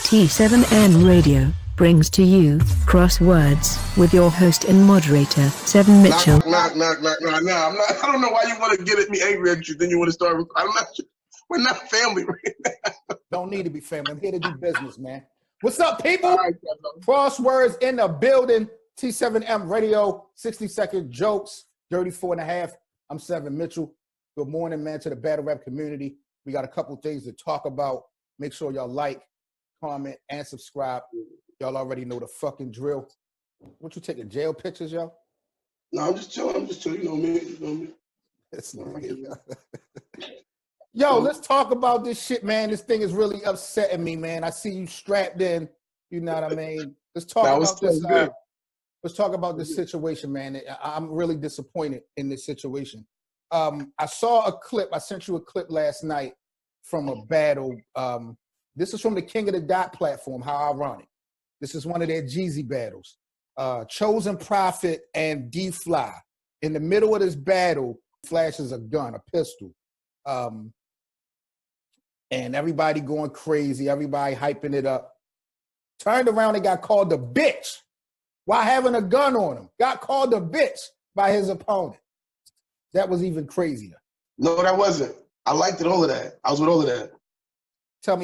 T7M Radio brings to you Crosswords with your host and moderator, Seven Mitchell. Nah, I'm not. I don't know why you want to get at me angry at you. Then you want to start. I'm not. We're not family right now. Don't need to be family. I'm here to do business, man. What's up, people? All right, Crosswords in the building. T7M Radio, 60-second jokes, 34 and a half. I'm Seven Mitchell. Good morning, man, to the battle rap community. We got a couple things to talk about. Make sure y'all like, comment, and subscribe. Y'all already know the fucking drill. What you taking, jail pictures, yo? No, I'm just chilling. You know me. It's not Yo, let's talk about this shit, man. This thing is really upsetting me, man. I see you strapped in. You know what I mean? Let's talk about this. Let's talk about this situation, man. I'm really disappointed in this situation. I saw a clip. I sent you a clip last night from a battle. This is from the King of the Dot platform. How ironic. This is one of their Jeezy battles. Chosen Prophet and D-Fly. In the middle of this battle, flashes a gun, a pistol. And everybody going crazy. Everybody hyping it up. Turned around and got called a bitch while having a gun on him. Got called a bitch by his opponent. That was even crazier. No, that wasn't. I liked it, all of that. I was with all of that. Tell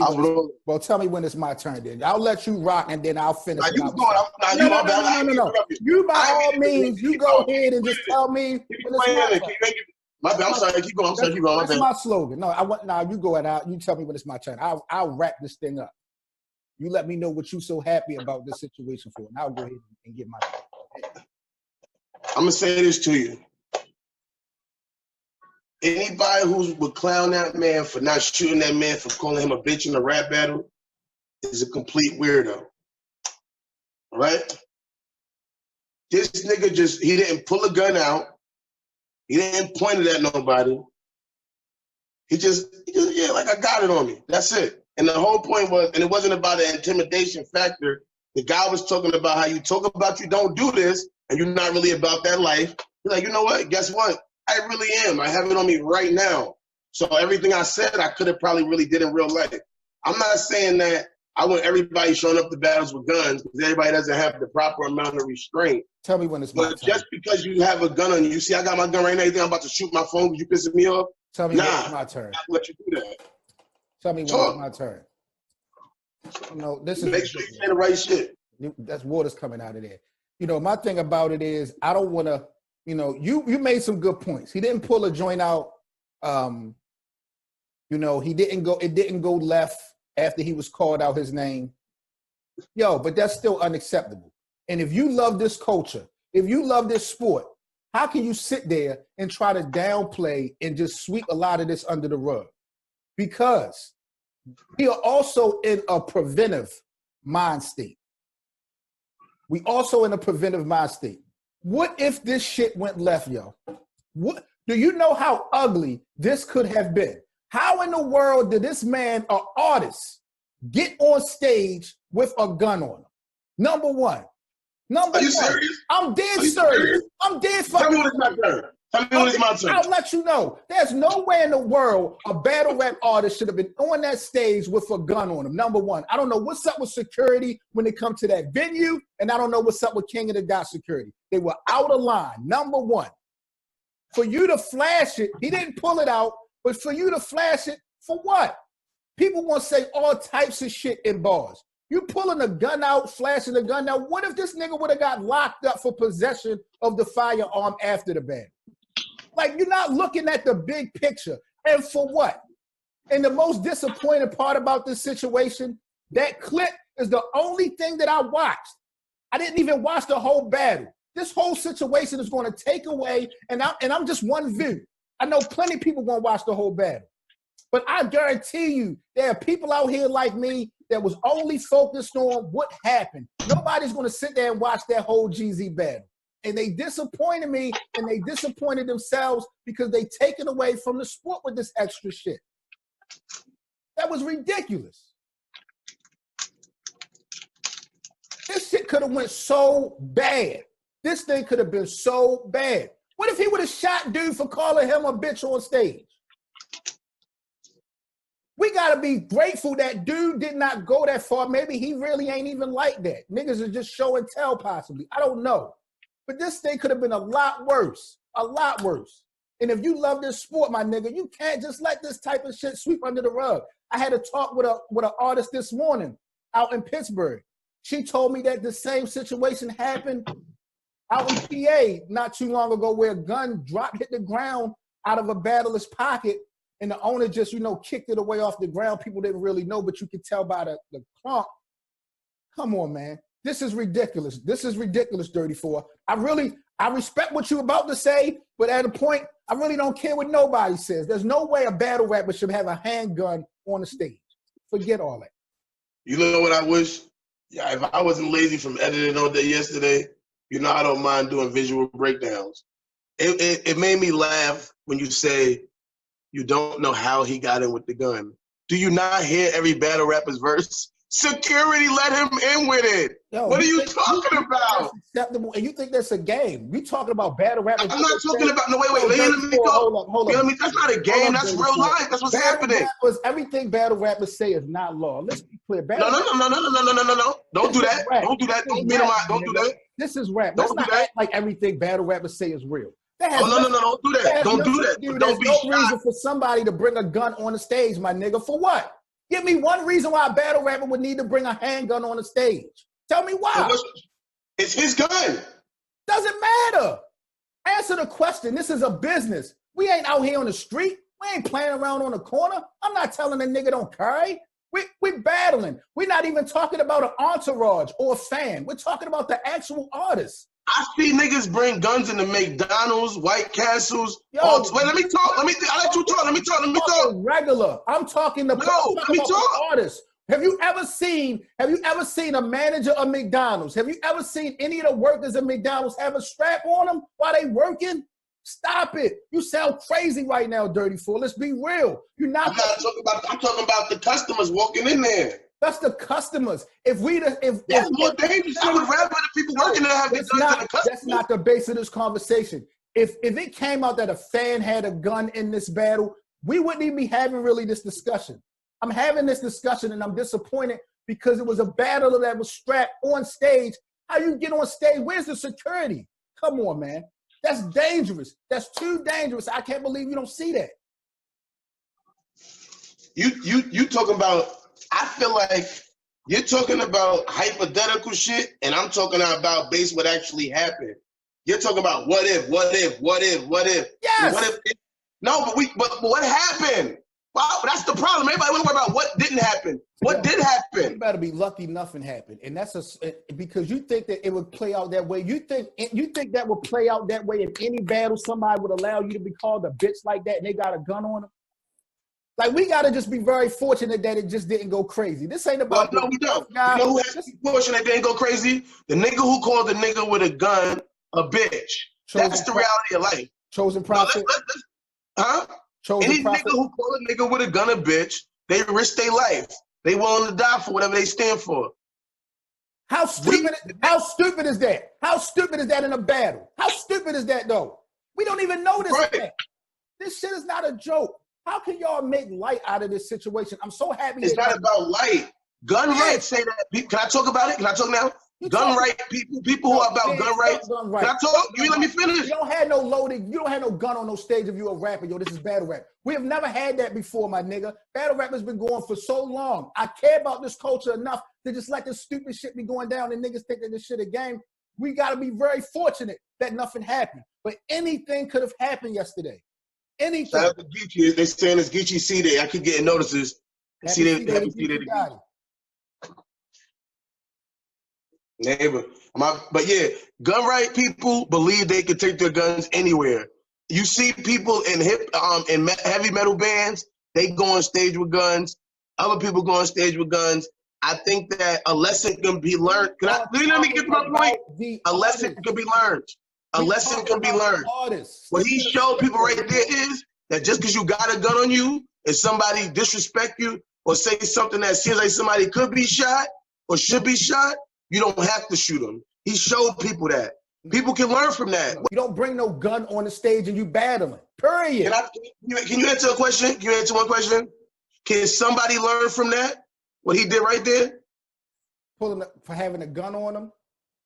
me when it's my turn then. I'll let you rock and then I'll finish. No. You by all means, you go ahead and just tell me. My bad. I'm sorry. Keep going. That's my slogan. No, you go ahead. You tell me when it's my turn. I'll wrap this thing up. You let me know what you're so happy about this situation for, and I'll go ahead and get my turn. I'm gonna say this to you. Anybody who would clown that man for not shooting that man for calling him a bitch in a rap battle is a complete weirdo. All right? This nigga he didn't pull a gun out. He didn't point it at nobody. He just, like, I got it on me. That's it. And the whole point was, and it wasn't about an intimidation factor. The guy was talking about how you talk about you don't do this, and you're not really about that life. You're like, you know what? Guess what? I really am. I have it on me right now. So everything I said, I could have probably really did in real life. I'm not saying that I want everybody showing up to battles with guns because everybody doesn't have the proper amount of restraint. Tell me when it's my turn. But just because you have a gun on you, see, I got my gun right now. You think I'm about to shoot my phone because you pissing me off? Tell me when it's my turn. I'll let you do that. Tell me when it's my turn. Make sure you say the right shit. That's water's coming out of there. My thing about it is I don't want to. You made some good points. He didn't pull a joint out. He didn't go. It didn't go left after he was called out his name. But that's still unacceptable. And if you love this culture, if you love this sport, how can you sit there and try to downplay and just sweep a lot of this under the rug? Because we are also in a preventive mind state. We also in a preventive mind state. What if this shit went left, yo? What do you know how ugly this could have been? How in the world did this man, an artist, get on stage with a gun on him? Number one. Are you serious? I'm dead serious. I'm dead fucking. Tell me when it's my turn. I'll let you know. There's nowhere in the world a battle rap artist should have been on that stage with a gun on him. Number one. I don't know what's up with security when it comes to that venue, and I don't know what's up with King of the Dot security. They were out of line. Number one. For you to flash it, he didn't pull it out, but for you to flash it, for what? People want to say all types of shit in bars. You pulling a gun out, flashing a gun. Now, what if this nigga would have got locked up for possession of the firearm after the battle? Like, you're not looking at the big picture. And for what? And the most disappointing part about this situation, that clip is the only thing that I watched. I didn't even watch the whole battle. This whole situation is going to take away, and I'm just one view. I know plenty of people going to watch the whole battle. But I guarantee you, there are people out here like me that was only focused on what happened. Nobody's going to sit there and watch that whole GZ battle. And they disappointed me, and they disappointed themselves because they taken away from the sport with this extra shit. That was ridiculous. This shit could have went so bad. This thing could have been so bad. What if he would have shot dude for calling him a bitch on stage? We gotta be grateful that dude did not go that far. Maybe he really ain't even like that. Niggas are just show and tell possibly. I don't know. But this thing could have been a lot worse. A lot worse. And if you love this sport, my nigga, you can't just let this type of shit sweep under the rug. I had a talk with an artist this morning out in Pittsburgh. She told me that the same situation happened out in PA not too long ago where a gun hit the ground out of a battler's pocket and the owner just, kicked it away off the ground. People didn't really know, but you could tell by the clunk. Come on, man. This is ridiculous. This is ridiculous, Dirty Four. I respect what you're about to say, but at a point, I really don't care what nobody says. There's no way a battle rapper should have a handgun on the stage. Forget all that. You know what I wish? Yeah, if I wasn't lazy from editing all day yesterday, I don't mind doing visual breakdowns. It made me laugh when you say you don't know how he got in with the gun. Do you not hear every battle rapper's verse? Security let him in with it. Yo, what are you talking about? Acceptable, and you think that's a game? We talking about battle rappers? I'm not talking about. No, wait. Let me go. Hold up. That's not a game. That's real life. That's what's happening. Everything battle rappers say is not law. Let's be clear. No. Don't do that. Don't do that. Don't minimize. Don't do that. This is rap. Let's not act like everything battle rappers say is real. No. Don't do that. Don't do that. Don't be no reason for somebody to bring a gun on the stage, my nigga. For what? Give me one reason why a battle rapper would need to bring a handgun on the stage. Tell me why. It's his gun. Doesn't matter. Answer the question. This is a business. We ain't out here on the street. We ain't playing around on the corner. I'm not telling a nigga don't carry. We're battling. We're not even talking about an entourage or a fan. We're talking about the actual artist. I see niggas bring guns into McDonald's, White Castles. Wait, let me talk. I'll let you talk. Let me talk. Regular. I'm talking the artist. Have you ever seen a manager of McDonald's? Have you ever seen any of the workers at McDonald's have a strap on them while they working? Stop it. You sound crazy right now, Dirty Fool. Let's be real. I'm talking about the customers walking in there. That's the customers. That's more dangerous. I would rather the people working there have the guns than the customers. That's not the base of this conversation. If it came out that a fan had a gun in this battle, we wouldn't even be having really this discussion. I'm having this discussion and I'm disappointed because it was a battler that was strapped on stage. How you get on stage? Where's the security? Come on, man. That's dangerous. That's too dangerous. I can't believe you don't see that. You talking about, I feel like you're talking about hypothetical shit and I'm talking about based what actually happened. You're talking about what if. Yes. But what happened? Wow, that's the problem. Everybody want to worry about what didn't happen. What did happen? You better be lucky nothing happened, and that's because you think that it would play out that way. You think that would play out that way in any battle. Somebody would allow you to be called a bitch like that, and they got a gun on them. Like, we gotta just be very fortunate that it just didn't go crazy. This ain't about. No, we don't. You know who has to be fortunate that didn't go crazy? The nigga who called the nigga with a gun a bitch. That's the reality of life. Chosen prophet. Any nigga who call a nigga with a gun a bitch, they risk their life. They willing to die for whatever they stand for. How stupid is that? How stupid is that in a battle? How stupid is that though? We don't even know this. Right. This shit is not a joke. How can y'all make light out of this situation? I'm so happy. It's not about light. Gun rights say that. Can I talk about it? Can I talk now? Gun right people who are about gun rights. Can I talk? You let me finish. You don't have no gun on no stage if you're a rapper. Yo, this is battle rap. We have never had that before, my nigga. Battle rap has been going for so long. I care about this culture enough to just let this stupid shit be going down and niggas think that this shit a game. We gotta be very fortunate that nothing happened. But anything could have happened yesterday. Anything. Shout out to Geechee. They saying it's Geechee C Day. I keep getting notices. Happy C Day. Neighbor. But yeah, gun right people believe they can take their guns anywhere. You see people in heavy metal bands, they go on stage with guns. Other people go on stage with guns. I think that a lesson can be learned. Let me get to my point. A lesson can be learned. A lesson can be learned. What he showed people right there is that just because you got a gun on you and somebody disrespect you or say something that seems like somebody could be shot or should be shot, you don't have to shoot them. He showed people that. People can learn from that. You don't bring no gun on the stage and you battling. Period. Can you answer a question? Can you answer one question? Can somebody learn from that? What he did right there? Pulling for having a gun on him?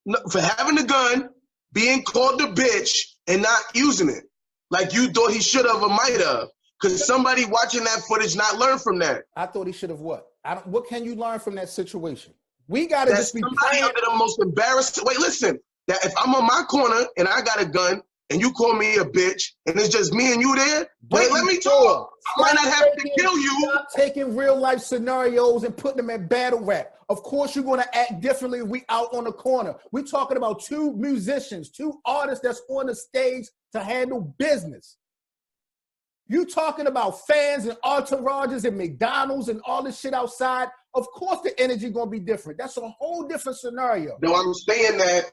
No, for having a gun, being called a bitch, and not using it. Like you thought he should have or might have. Because somebody watching that footage not learn from that. I thought he should have what? What can you learn from that situation? We got to just be somebody praying. under the most embarrassing. Wait, listen. That if I'm on my corner and I got a gun and you call me a bitch and it's just me and you there, wait, let me talk. I might not have to kill you. Stop taking real life scenarios and putting them in battle rap. Of course, you're going to act differently if we out on the corner. We're talking about two musicians, two artists that's on the stage to handle business. You talking about fans and entourages and McDonald's and all this shit outside. Of course, the energy going to be different. That's a whole different scenario. No, I'm saying that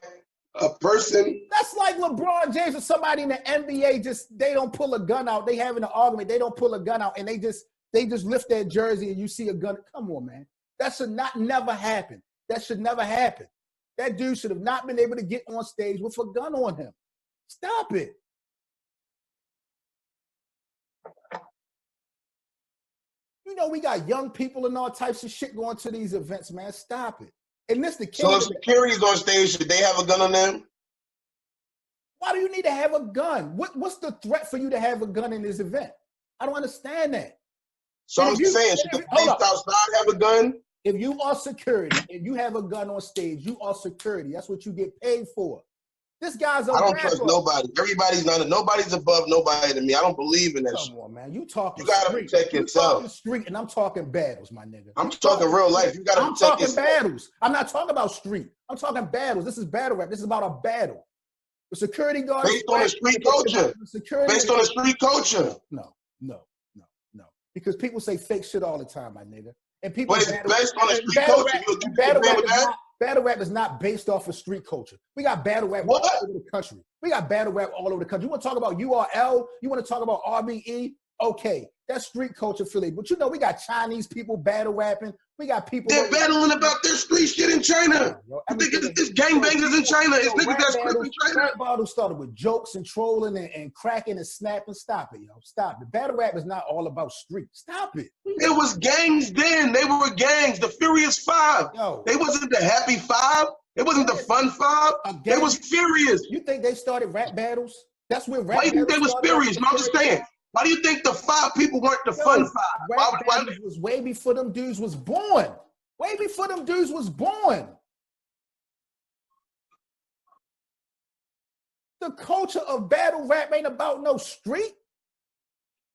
a person. That's like LeBron James or somebody in the NBA, they don't pull a gun out. They having an argument. They don't pull a gun out and they just lift their jersey and you see a gun. Come on, man. That should never happen. That should never happen. That dude should have not been able to get on stage with a gun on him. Stop it. You know, we got young people and all types of shit going to these events, man. Stop it. And this the kid. So if security's on stage, should they have a gun on them? Why do you need to have a gun? What's the threat for you to have a gun in this event? I don't understand that. So I'm saying, should the police outside have a gun? If you are security and you have a gun on stage, you are security. That's what you get paid for. This guy's I don't trust nobody. Nobody's above nobody to me. I don't believe in that shit. Come on, man. You talking You gotta protect yourself. Talking street, and I'm talking battles, my nigga. I'm talking real life. You gotta protect yourself. I'm talking battles. I'm not talking about street. I'm talking battles. This is battle rap. This is about a battle. The security guard. Based on the street culture. Based on the street culture. No. Because people say fake shit all the time, my nigga. And people. But it's based on the street culture. Battle rap is not based off of street culture. We got battle rap all over the country. We got battle rap all over the country. You want to talk about URL? You want to talk about RBE? Okay, that's street culture affiliate. But you know, we got Chinese people battle rapping. We got people. They're battling about their street shit in China. You think it's gangbangers in China? It's niggas that's in China. Rap battle started with jokes and trolling and cracking and snapping. Stop it, yo. Stop it. Battle rap is not all about street. Stop it. It was gangs then. They were gangs. The Furious Five. Yo. They wasn't the Happy Five. It wasn't the Fun Five. They was furious. You think they started rap battles? That's where rap. Why do you think they was furious? No, I'm just saying. Why do you think the five people weren't the fun five? Rap was way before them dudes was born. Way before them dudes was born. The culture of battle rap ain't about no street.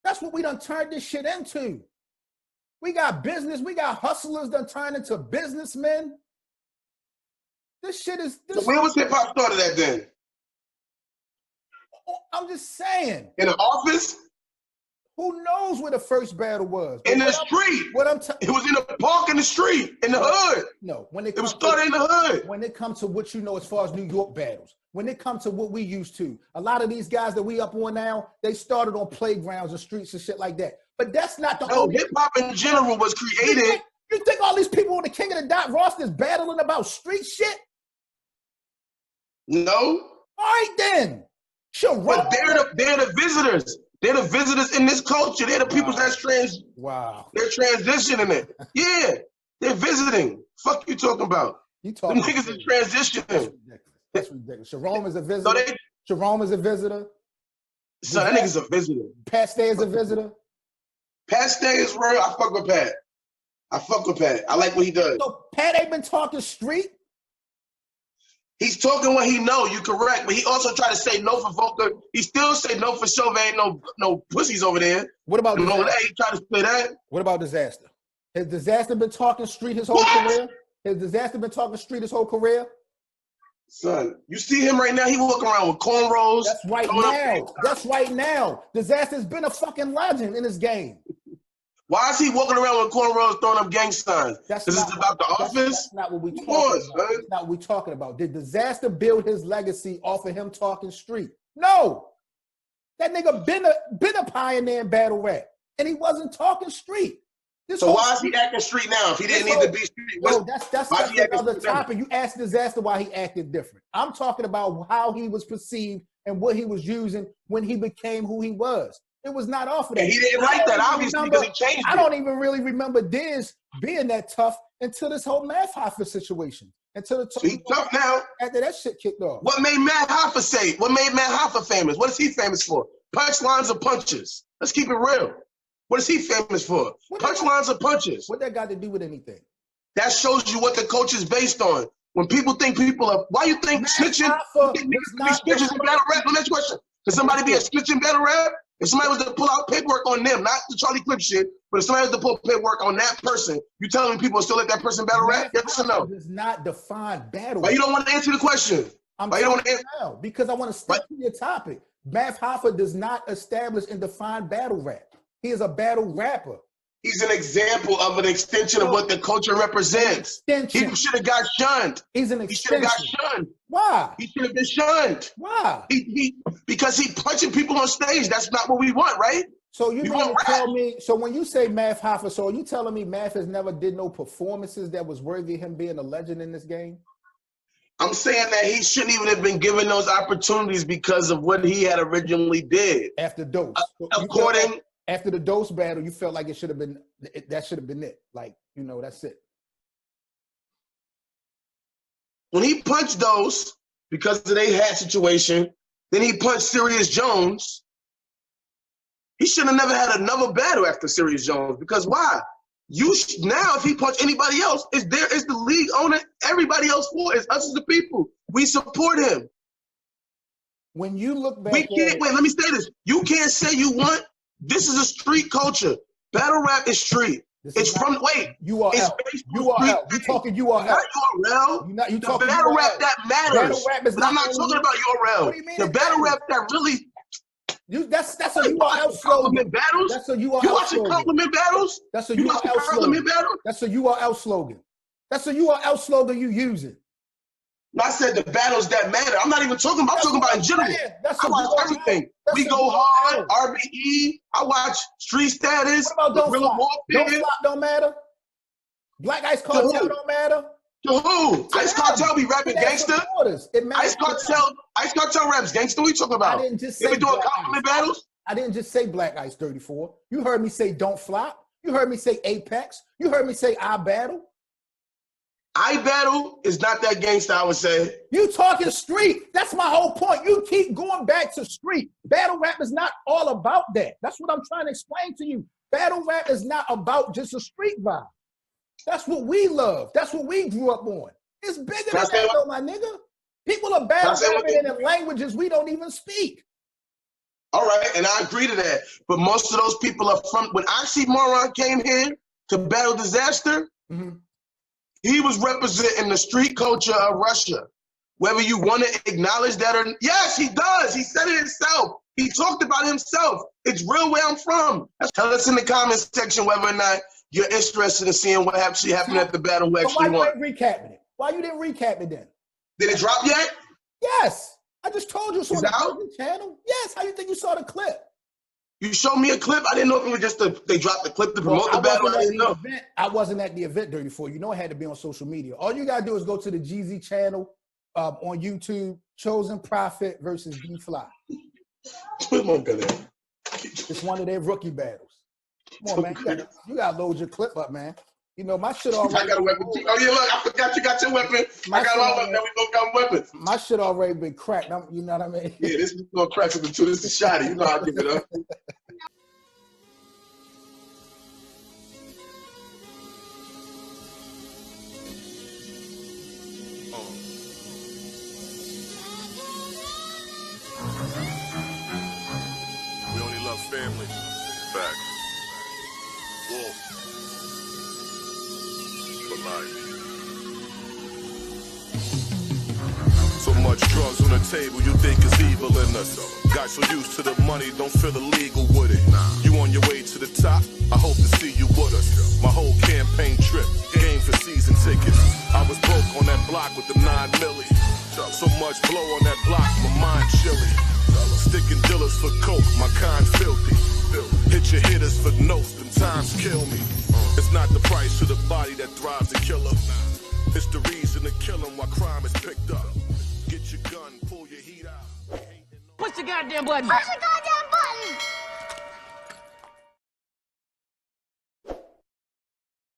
That's what we done turned this shit into. We got business. We got hustlers done turned into businessmen. This shit is. So where was hip hop started at then? I'm just saying. In the office? Who knows where the first battle was? In the street. It was in the park in the street, in the hood. No, it was started in the hood. When it comes to what you know as far as New York battles, when it comes to what we used to, a lot of these guys that we up on now, they started on playgrounds and streets and shit like that. But that's not the only. Hip hop in general was created. You think all these people on the King of the Dot roster is battling about street shit? No. All right then. Sure. But they're the visitors. They're the visitors in this culture. They're the people that's they're transitioning it. Yeah, they're visiting. Fuck you talking about? You talking? Them niggas is transitioning. That's ridiculous. Jerome is a visitor. Jerome is a visitor. So that nigga's a visitor. Pat Stay is a visitor. Pat Stay is real. I fuck with Pat. I like what he does. So Pat ain't been talking street. He's talking what he know. You correct, but he also tried to say no for Volker. He still say no for Chauve. Ain't no pussies over there. What about Disaster? He tried to say that. What about Disaster? Has Disaster been talking street his whole career? Has Disaster been talking street his whole career? Son, you see him right now. He walking around with cornrows. That's right now. That's right now. Disaster's been a fucking legend in this game. Why is he walking around with cornrows throwing up gang signs? This is about the office? That's not what we talking about. That's not what we talking about. Did Disaster build his legacy off of him talking street? No. That nigga been a pioneer in battle rap. And he wasn't talking street. So why is he acting street now if he didn't need to be street? No, that's another topic. You asked Disaster why he acted different. I'm talking about how he was perceived and what he was using when he became who he was. It was not off of that. And he didn't like that, obviously, because he changed it. I don't even really remember Diz being that tough until this whole Math Hoffa situation. Until He's tough now. After that shit kicked off. What made Matt Hoffa say? What made Matt Hoffa famous? What is he famous for? Punchlines or punches? Let's keep it real. What is he famous for? Punchlines or punches? What that got to do with anything? That shows you what the coach is based on. When people think people are, why you think snitching? You think niggas be snitches in battle rap? No, next question. Can somebody be a snitch in battle rap? If somebody was to pull out paperwork on them, not the Charlie Clip shit, but if somebody was to pull paperwork on that person, you telling me people still let that person battle rap? Yes or no? Does not define battle. Why you don't want to answer the question? Why you don't want to answer now? Because I want to stick to your topic. Math Hoffa does not establish and define battle rap. He is a battle rapper. He's an example of an extension of what the culture represents. He should have got shunned. He's an extension. He should have got shunned. Why? He should have been shunned. Why? Because he punching people on stage. That's not what we want, right? So you mean to tell me, so when you say Math Hoffa, so are you telling me Math has never did no performances that was worthy of him being a legend in this game? I'm saying that he shouldn't even have been given those opportunities because of what he had originally did. After Dose. After the Dose battle, you felt like that should have been it. Like, you know, that's it. When he punched Dose, because of their hat situation, then he punched Sirius Jones. He should have never had another battle after Sirius Jones. Because why? Now, if he punched anybody else, it's the league owner, everybody else for it. It's us as the people. We support him. When you look back, wait, let me say this. You can't say you want. This is a street culture. Battle rap is street. It's from URL. URL. You talking URL? Not URL. You talking battle URL. rap that matters. Battle rap is but I'm not talking about URL. What do you mean? The battle rap that really. That's a URL slogan. Battles? That's a URL You watching slogan. compliment battles? That's a you URL slogan. That's a URL slogan. That's a URL slogan you using. I said the battles that matter. I'm not even talking about. I'm talking about in general. I watch everything. We go hard. RBE. I watch Street Status. What about Don't Flop? Don't Flop don't matter. Black Ice Cartel don't matter. To who? Ice Cartel be rapping gangster. Ice Cartel raps gangster. What you talking about? I didn't just say they be doing compliment battles. I didn't just say Black Ice 34. You heard me say Don't Flop. You heard me say Apex. You heard me say I Battle. I Battle is not that gangster, I would say. You talking street. That's my whole point. You keep going back to street. Battle rap is not all about that. That's what I'm trying to explain to you. Battle rap is not about just a street vibe. That's what we love. That's what we grew up on. It's bigger than that, though, my nigga. People are battle rapping in languages we don't even speak. All right, and I agree to that. But most of those people are from, when Oxymoron came here to battle Disaster, he was representing the street culture of Russia. Whether you want to acknowledge that or yes, he does. He said it himself. He talked about himself. It's real where I'm from. Tell us in the comments section whether or not you're interested in seeing what actually happened at the battle we actually won. Why you didn't recap it? Why you didn't recap it then? Did it drop yet? Yes. I just told you it's on the channel. Yes. How you think you saw the clip? You showed me a clip? I didn't know if it was just they dropped the clip to promote the battle. I didn't know. I wasn't at the event, Dirty Four. You know it had to be on social media. All you got to do is go to the GZ channel on YouTube, Chosen Prophet versus D-Fly. It's one of their rookie battles. Come on, man. You got to load your clip up, man. You know, my shit already. I got a weapon. Oh, yeah, look, I forgot you got your weapon. I got my weapon. We both got weapons. My shit already been cracked. You know what I mean? Yeah, this is going to crack something too. This is shoddy. You know how I give it up. We only love family. Facts. Wolf. For life. So much drugs on the table, you think it's evil in us. Got so used to the money, don't feel illegal with it. You on your way to the top, I hope to see you with us. My whole campaign trip, game for season tickets. I was broke on that block with the 9 milli. So much blow on that block, my mind chilly. Sticking dealers for coke, my kind filthy. Hit your hitters for notes, them times kill me. It's not the price of the body that drives the killer. It's the reason to kill him while crime is picked up. Get your gun, pull your heat out. Push the goddamn button. Push the goddamn